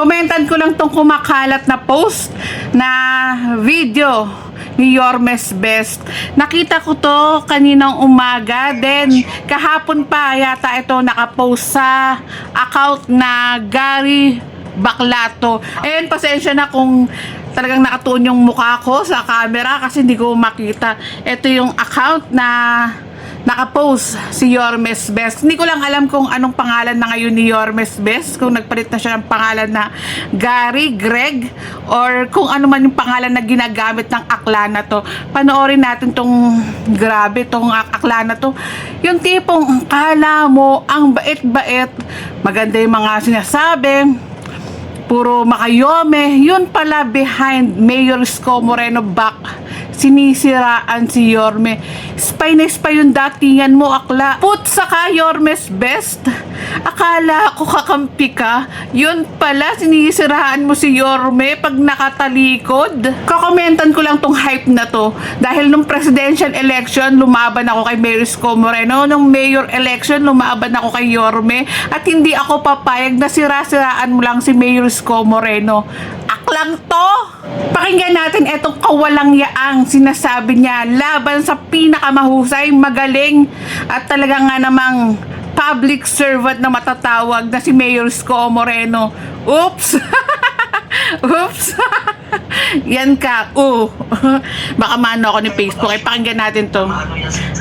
Komentan ko lang tong kumakalat na post na video ni Yormes Best. Nakita ko to kaninang umaga, then kahapon pa yata ito nakapost sa account na Gary Baclato. Ayun, pasensya na kung talagang nakatuon yung mukha ko sa camera kasi hindi ko makita. Ito yung account na nakapost si Yormes Best. Hindi ko lang alam kung anong pangalan na ngayon ni Yormes Best, kung nagpalit na siya ng pangalan na Gary, Greg, or kung ano man yung pangalan na ginagamit ng akla na to. Panoorin natin tong grabe tong akla na to. Yung tipong kala mo ang bait-bait, maganda yung mga sinasabi, puro makayome, yun pala behind Mayor Isko Moreno back, sinisiraan si Yorme. Spy na spy yung datingan mo, akla. Put sa ka, Yormes Best. Akala ko kakampi ka, yun pala sinisiraan mo si Yorme pag nakatalikod. Kakomentan ko lang tong hype na to dahil nung presidential election lumaban ako kay Mayor Isko Moreno, nung mayor election lumaban ako kay Yorme, at hindi ako papayag na sira-siraan mo lang si Mayor Isko Moreno. Aklang to! Pakinggan natin etong kawalang yaang sinasabi niya laban sa pinakamahusay, magaling at talaga nga namang public servant na matatawag na si Mayor Isko Moreno. Oops! Oops! Yan ka. Baka mano ako ni Facebook. Ay, pakinggan natin to.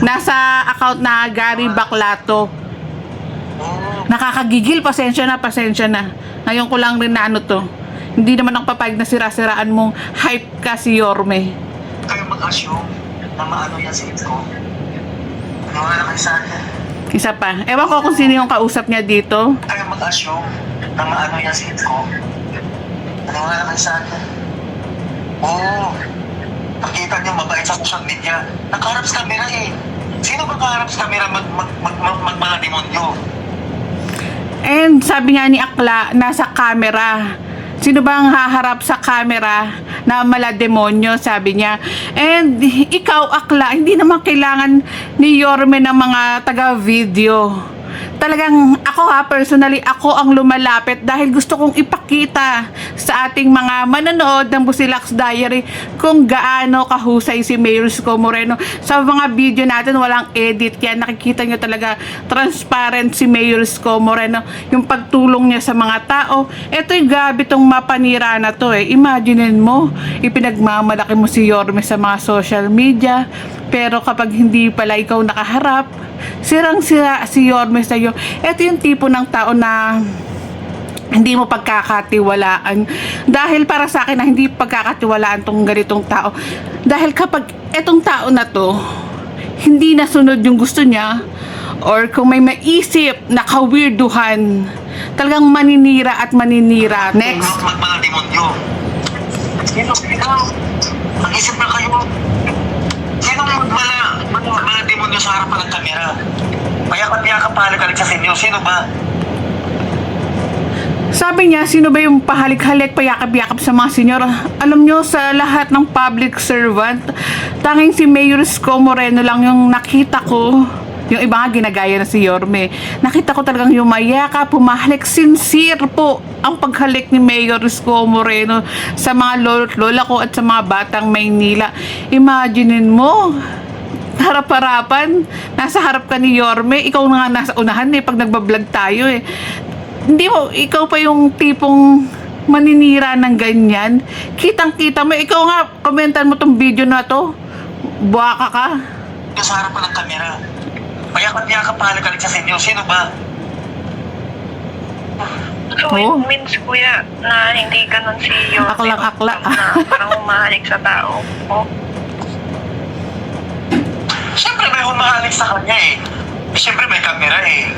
Nasa account na Gary Baclato. Nakakagigil. Pasensya na. Ngayon ko lang rin na ano to. Hindi naman ako papayag na sira-siraan mong hype ka si Yorme. Kayo mag-assume na maano yan si Isko. Wala kayo sa akin. Isa pa. Ewan ko kung sino yung kausap niya dito. Kayo mag-assume na maano yan si Isko. Wala kayo sa akin. Oo. Nakita niyo mabait sa social media. Nakaharap sa camera eh. Sino ba nakaharap sa camera mga demonyo? And sabi nga ni Akla, nasa camera. Sino bang haharap sa camera na malademonyo, sabi niya. And ikaw, Akla, hindi naman kailangan ni Yorme ng mga taga-video. Talagang ako personally, ako ang lumalapit dahil gusto kong ipakita sa ating mga manonood ng Busilaks Diary kung gaano kahusay si Mayor Isko Moreno. Sa mga video natin, walang edit yan. Nakikita nyo talaga transparent si Mayor Isko Moreno. Yung pagtulong niya sa mga tao. Ito yung grabe tong mapanira na to eh. Imaginein mo, ipinagmamalaki mo si Yorme sa mga social media. Pero kapag hindi pala ikaw nakaharap, sirang-sira si Yorme sa'yo. Ito yung tipo ng tao na hindi mo pagkakatiwalaan. Dahil para sa akin na hindi pagkakatiwalaan tong ganitong tao. Dahil kapag etong tao na to, hindi nasunod yung gusto niya, or kung may maisip na kawirduhan, talagang maninira at maninira. Next. Mga demonyo. Sino? Mag-isip na kayo. Sino mga demonyo sa harapan ng kamera? Payakap-yakap pahalik-halik sa senyo. Sino ba? Sabi niya, sino ba yung pahalik-halik, payakap-yakap sa mga senyor? Alam nyo, sa lahat ng public servant, tanging si Mayor Isko Moreno lang yung nakita ko. Yung iba nga ginagaya na si Yorme. Nakita ko talagang yumayaka, pumahalik, sincere po ang paghalik ni Mayor Isko Moreno sa mga lolo't lola ko at sa mga batang Maynila. Imaginein mo, harap-harapan, nasa harap ka ni Yorme, ikaw na nga nasa unahan eh, pag nagbablog tayo eh. Hindi mo, ikaw pa yung tipong maninira ng ganyan. Kitang-kita mo, ikaw nga, komentan mo tong video na to, buwaka ka. Sa harapan ng kamera. Payakap-yakap pahalik-halik sa senyo. Sino ba? So it means, kuya, na hindi ganun si Yorme. Aklang-akla. Na parang humahalik sa tao. Oh. Siyempre may humahalik sa kanya eh. Siyempre may kamera eh.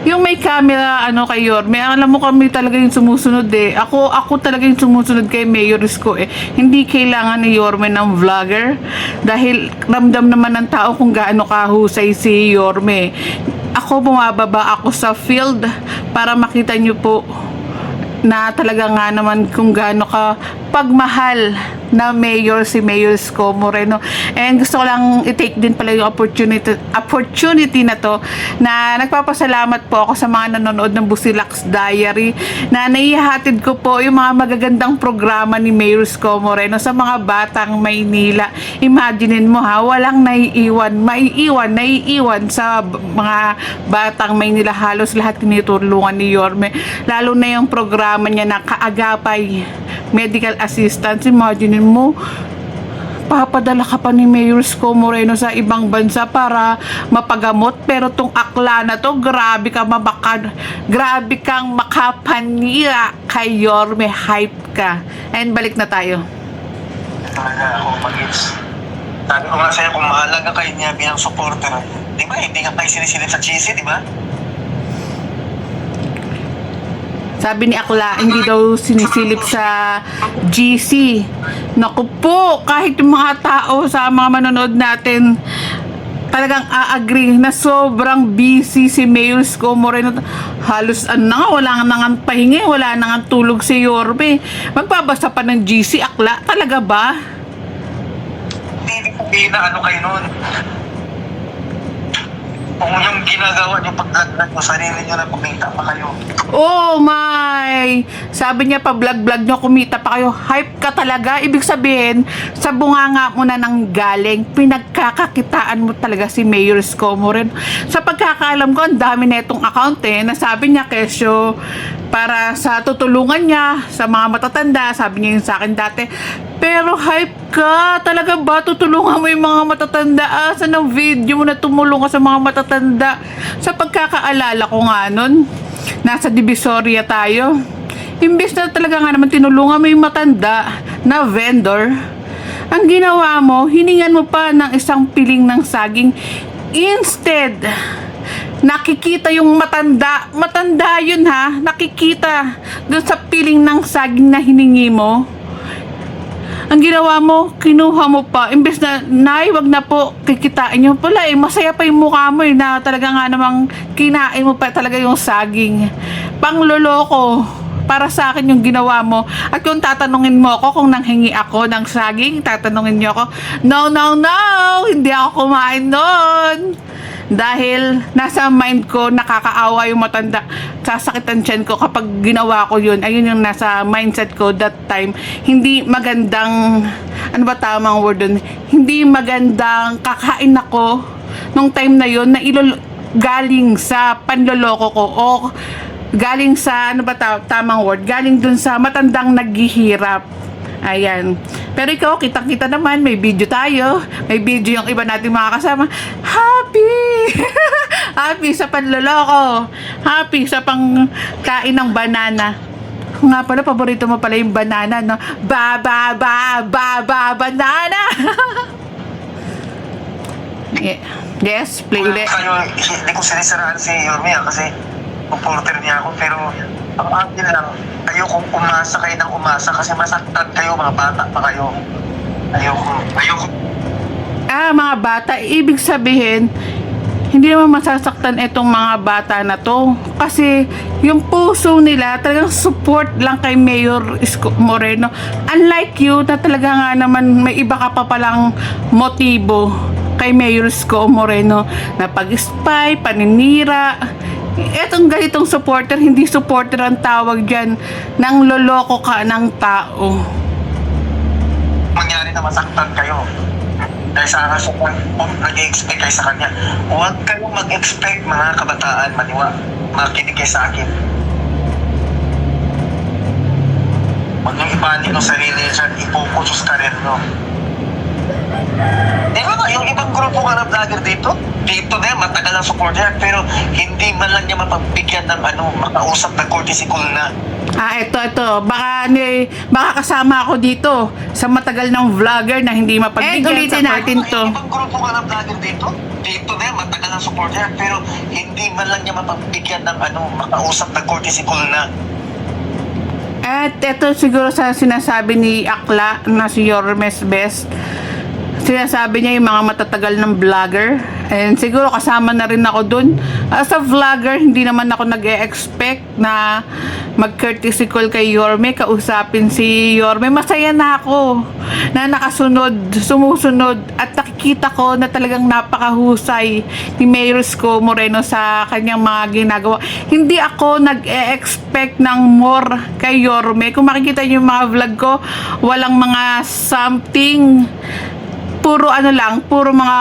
Yung may camera, kay Yorme, alam mo kami talaga yung sumusunod eh. Ako talaga yung sumusunod kay Mayor Isko eh. Hindi kailangan ni Yorme ng vlogger dahil ramdam naman ng tao kung gaano kahusay si Yorme. Ako, bumababa ako sa field para makita nyo po na talaga nga naman kung gaano ka pagmahal na mayor, si Mayor Isko Moreno. And gusto ko lang i-take din pala yung opportunity na to, na nagpapasalamat po ako sa mga nanonood ng Busilak's Diary, na naihatid ko po yung mga magagandang programa ni Mayor Isko Moreno sa mga batang Maynila. Imaginein mo ha, walang naiiwan sa mga batang Maynila. Halos lahat tinutulungan ni Yorme, lalo na yung programa niya na Kaagapay Medical Assistance. Imagine mo, papadala ka pa ni Mayor Isko Moreno sa ibang bansa para mapagamot, pero tong akla na to, grabe kang makapanira kay Yorme, hype ka. And balik na tayo. Talaga ako mag-ips. Sabi ko nga sa'yo, kung mahalaga kayo niya bilang supporter, di ba, hindi nga kayo sinisilip sa GC, di ba? Sabi ni Akla, hindi daw sinisilip sa GC. Naku po, kahit yung mga tao sa mga manonood natin, talagang a-agree na sobrang busy si Mayor Isko Moreno. Halos wala nang pahingi, wala nang tulog si Yorme. Magbabasa pa ng GC, Akla? Talaga ba? Hindi sabihin na ano kayo nun. Kung yung ginagawa niyo paglaglag mo, sarili niyo na kumita pa kayo. Oh my! Sabi niya pa vlog-vlog nyo, kumita pa kayo. Hype ka talaga. Ibig sabihin, sa bunganga mo na nang galing, pinagkakakitaan mo talaga si Mayor Isko Moreno. Sa pagkakaalam ko, ang dami na itong account na sabi niya kesyo para sa tutulungan niya sa mga matatanda. Sabi niya yun sa akin dati. Pero hype ka. Talaga ba? Tutulungan mo yung mga matatanda? Saan ang video mo na tumulong ka sa mga matatanda? Sa pagkakaalala ko nga nun, nasa Divisoria tayo. Imbes na talaga nga naman tinulungan mo yung matanda na vendor, ang ginawa mo, hiningan mo pa ng isang piling ng saging. Instead, nakikita yung matanda yun ha, nakikita dun sa piling ng saging na hiningi mo. Ang ginawa mo, kinuha mo pa. Imbes na, nay, wag na po, kikitain nyo pala masaya pa yung mukha mo na talaga nga namang kinain mo pa talaga yung saging. Pangloloko. Para sa akin yung ginawa mo. At kung tatanungin mo ako kung nanghingi ako ng saging, tatanungin nyo ako, no, hindi ako kumain nun. Dahil nasa mind ko, nakakaawa yung matanda, sasakitan tiyan ko kapag ginawa ko yun. Ayun yung nasa mindset ko that time. Hindi magandang, ano ba tamang word dun? Hindi magandang kakain ako nung time na yun na galing sa panloloko ko o galing sa, ano ba tamang word? Galing dun sa matandang naghihirap. Ayan. Pero ikaw, kitang-kita naman, may video tayo. May video yung iba nating mga kasama. Happy! Happy sa panloloko. Happy sa pangkain ng banana. Nga pala, paborito mo pala yung banana, no? Banana! Yes, play ulit. Hindi ko sinisiraan si Yorme kasi supporter niya ako, pero ang akin lang, ayokong umasa kayo ng umasa kasi masaktan kayo, mga bata pa kayo. Ayoko. Mga bata, ibig sabihin, hindi naman masasaktan itong mga bata na to. Kasi yung puso nila, talagang support lang kay Mayor Isko Moreno. Unlike you, na talaga nga naman may iba ka pa palang motibo kay Mayor Isko Moreno na pag-spy, paninira. Etong ganitong supporter, hindi supporter ang tawag dyan, nang loloko ka ng tao. Mangyari na masaktan kayo dahil sa kung nag-i-expect kayo sa kanya, huwag kayong mag-expect, mga kabataan, makinig kayo sa akin. Huwag nyo ibalik ng sarili dyan, ipokus sa karir nyo. Di ba yung ibang grupo nga na vlogger dito na matagal ang support niya, pero hindi man lang niya mapagbigyan ng makausap na courtesy call na. Ito. Baka kasama ako dito sa matagal ng vlogger na hindi mapagbigyan. Ulitin natin to. Yung ibang grupo nga na vlogger dito na matagal ang support niya, pero hindi man lang niya mapagbigyan ng makausap na courtesy call na. At ito siguro sa sinasabi ni Akla na si Yormes Best. sinasabi niya yung mga matatagal ng vlogger. And siguro kasama na rin ako dun. As a vlogger, hindi naman ako nag-e-expect na mag-courtesy call kay Yorme, kausapin si Yorme. Masaya na ako na nakasunod, sumusunod, at nakikita ko na talagang napakahusay ni Mayor Isko Moreno sa kanyang mga ginagawa. Hindi ako nag-e-expect ng more kay Yorme. Kung makikita niyo yung mga vlog ko, walang mga something, puro puro mga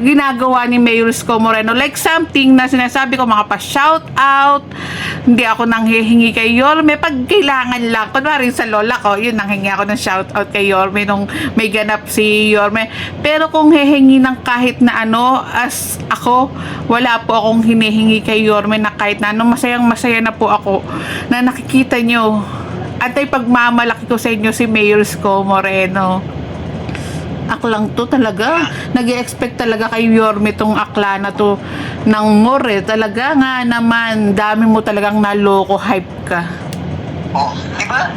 ginagawa ni Mayor Isko Moreno. Like something na sinasabi ko, mga pa-shout out. Hindi ako nanghihingi kay Yorme. Pag kailangan lang, kunwari sa lola ko, yun, nanghingi ako ng shout out kay Yorme nung may ganap si Yorme. Pero kung hihingi ng kahit na ano, as ako, wala po akong hinihingi kay Yorme na kahit na ano. Masayang masaya na po ako na nakikita nyo. At ay pagmamalaki ko sa inyo si Mayor Isko Moreno. Aklang to talaga. Nag-i-expect talaga kay Yorme tong akla na to ng more. Talaga nga naman, dami mo talagang naloko, hype ka. Oh, di ba?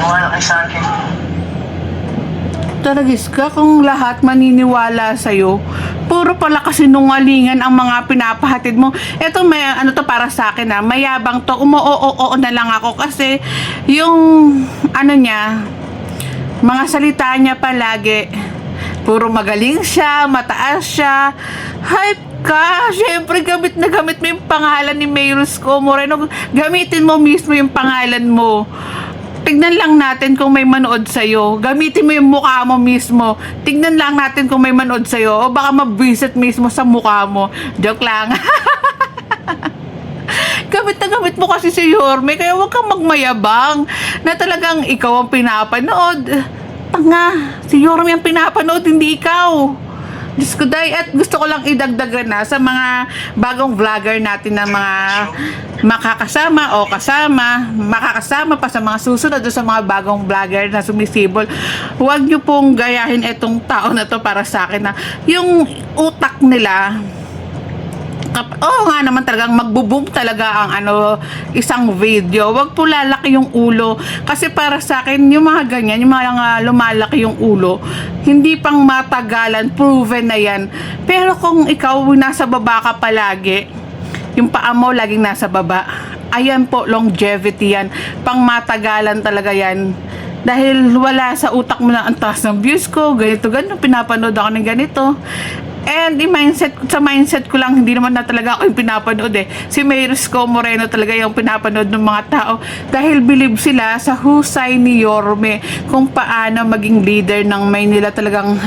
Wala kayo sa akin. Taragis ka kung lahat maniniwala sa'yo. Puro pala kasi nungalingan ang mga pinapahatid mo. Eto, may ano to para sa akin ha. Mayabang to. Umo-oo na lang ako kasi yung ano niya, mga salita niya palagi. Puro magaling siya, mataas siya. Hype ka. Siyempre, gamit na gamit mo yung pangalan ni Mayor Isko Moreno. Gamitin mo mismo yung pangalan mo. Tignan lang natin kung may manood sa'yo. Gamitin mo yung mukha mo mismo. Tignan lang natin kung may manood sa'yo. O baka mabisit mismo sa mukha mo. Joke lang. Gamit na gamit mo kasi si Yorme. Kaya huwag kang magmayabang na talagang ikaw ang pinapanood. Tanga. Si Yorme ang pinapanood, hindi ikaw. Diyos ko, day, at gusto ko lang idagdagan na sa mga bagong vlogger natin na mga makakasama o kasama, makakasama pa sa mga susunod o sa mga bagong vlogger na sumisibol. Huwag nyo pong gayahin itong tao na to para sa akin na yung utak nila, oo nga naman talagang magbo-boom talaga ang isang video. Wag po lalaki yung ulo. Kasi para sa akin, yung mga ganyan, yung mga lumalaki yung ulo, hindi pang matagalan, proven na yan. Pero kung ikaw nasa baba ka palagi, yung paa mo laging nasa baba, ayan po, longevity yan. Pang matagalan talaga yan. Dahil wala sa utak mo na ang taas ng views ko, ganito, pinapanood ako ng ganito. And sa mindset ko lang, hindi naman na talaga ako yung pinapanood eh. Si Mayor Isko Moreno talaga yung pinapanood ng mga tao. Dahil believe sila sa husay ni Yorme kung paano maging leader ng Maynila. Talagang,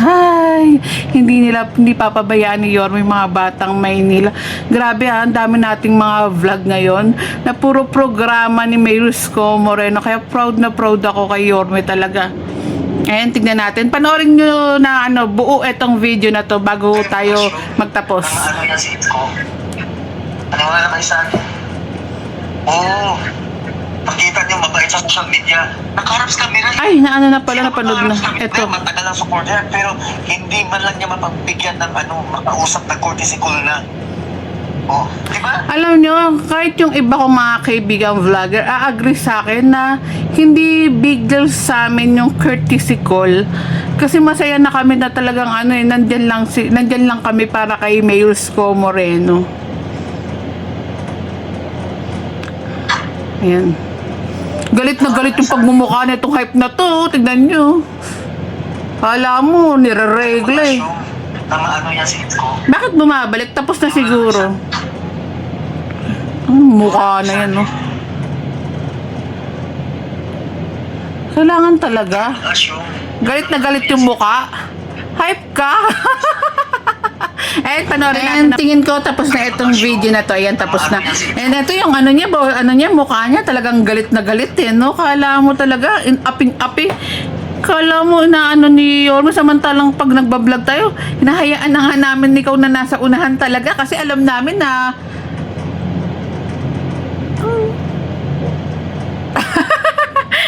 hindi papabayaan ni Yorme yung mga batang Maynila. Grabe ang dami nating mga vlog ngayon na puro programa ni Mayor Isko Moreno. Kaya proud na proud ako kay Yorme talaga. Ayan, tignan natin. Panoorin nyo na buo etong video na to bago tayo magtapos. Ano yan si Isko? Wala kayo sa akin. Oo. Pakita niyo, mabait sa social media. Nakaharap sa camera eh. Ay, na pala, napanood na. Ito. Matagal ang support niya, pero hindi man lang niya mapagbigyan ng makausap na courtesy call na. Oh, di ba? Alam nyo, kahit yung iba kong mga kaibigang vlogger, agree sa akin na hindi big deal sa amin yung courtesy call. Kasi masaya na kami na talagang nandyan lang kami para kay Mayor Isko Moreno. Ayan. Galit na galit yung pagmumukha na itong hype na to. Tignan nyo. Kala mo, nire-regla eh. Ang yan si Isko. Bakit bumabalik? Tapos na siguro. Ang mukha na yan, no? Kailangan talaga. Galit na galit yung mukha. Hype ka. Eh, panoorin natin. Tingin ko tapos na itong video na to. Ayan, tapos na. And ito yung mukha niya talagang galit na galit eh, no? Kala mo talaga, aping-api. Kala mo ni Yorme, samantalang pag nagbablog tayo, hinahayaan na nga namin ikaw na nasa unahan talaga kasi alam namin na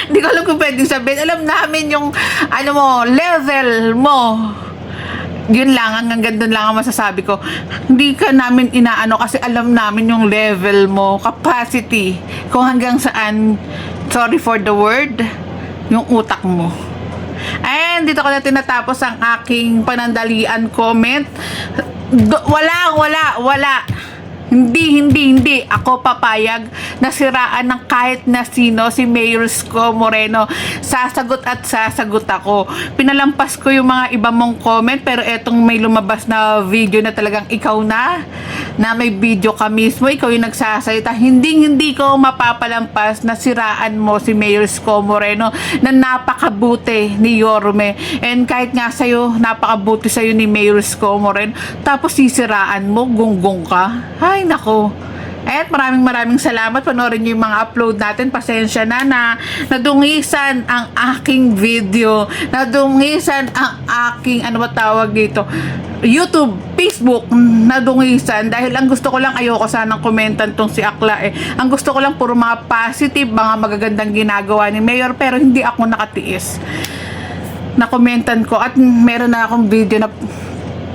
hindi ko alam kung pwedeng sabihin. Alam namin yung level mo. Yun lang, hanggang doon lang ang masasabi ko. Hindi ka namin kasi alam namin yung level mo, capacity, kung hanggang saan, sorry for the word, yung utak mo. And dito ko na tinatapos ang aking panandalian comment. Wala. Hindi ako papayag na siraan ng kahit na sino si Mayor Isko Moreno. Sasagot at sasagot ako. Pinalampas ko yung mga iba mong comment, pero etong may lumabas na video na talagang ikaw na may video ka mismo, ikaw yung nagsasalita. Hindi ko mapapalampas na siraan mo si Mayor Isko Moreno na napakabuti ni Yorme. And kahit nga sa'yo, napakabuti sa'yo ni Mayor Isko Moreno, tapos sisiraan mo, gunggong ka. Ay, nako. At maraming salamat. Panoorin niyo yung mga upload natin. Pasensya na nadungisan ang aking video. Nadungisan ang aking, ano ba tawag dito? YouTube, Facebook, nadungisan. Dahil ang gusto ko lang, ayoko sanang komentan tong si Akla eh. Ang gusto ko lang puro mga positive, mga magagandang ginagawa ni Mayor. Pero hindi ako nakatiis na komentan ko. At meron na akong video na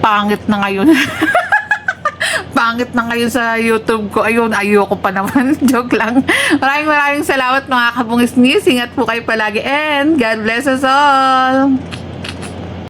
pangit na ngayon. Pangit na ngayon sa YouTube ko. Ayun, ayoko pa naman. Joke lang. Maraming salamat mga kabungis-ngis. Ingat po kayo palagi and God bless us all.